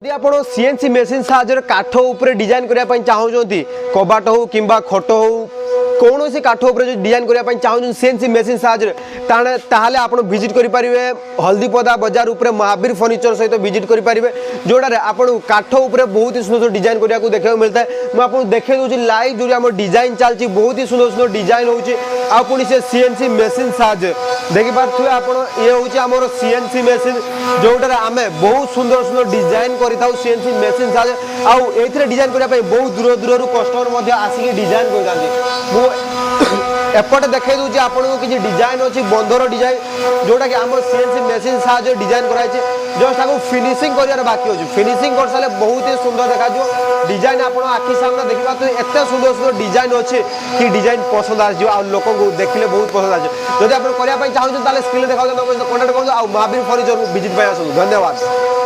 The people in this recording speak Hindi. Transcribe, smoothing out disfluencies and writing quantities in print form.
यदि आप सीएनसी मेसीन साहाଯ୍य काठ उपर डिजाइन करने चाहते कबाट हो कि खट हो कौन सी काठ उपर डिजाइन करने चाहते सीएनसी मेसीन साहाଯ୍य ताहले आप विजिट करेंगे हल्दीपदा बजार उपर महावीर फर्निचर सहित विजिट करेंगे जोड़े आप काठ उपर बहुत ही सुंदर डिजाइन करने को देखा मिलता है। मुझे देखे दूसरी लाइव जो आम डिजाइन चलती बहुत ही सुंदर सुंदर डिजाइन होनी से सीएनसी मेसीन साहाଯ୍य देखिपे आप ये हूँ सीएनसी मेसीन जोटार आम बहुत सुंदर सुंदर डिजाइन कर सीएनसी मेसीन साहाଯ୍य आउ ये डिजाइन करने बहुत दूर दूर कस्टमर आसिक डिजाइन कर एपटे देखे दूसरी आपको किसी डिजाइन अच्छी बंधर डिजाइन जोटा कि आम सीएनसी मेसीन साहाଯ୍य डिजाइन कराई जस्ट आपको फिनिशिंग कर बाकी अच्छे फिनिशिंग कर सारे बहुत ही सुंदर देखा डिजाइन आप आखि सामने देखा तो एत सुंदर सुंदर डिजाइन अच्छे कि डिजाइन पसंद आ लोक देखने बहुत पसंद आए जब आप करने चाहते स्क्रीन देखा कंटाक्ट करूँ महावीर फर्निचर विजिट आसू धन्यवाद।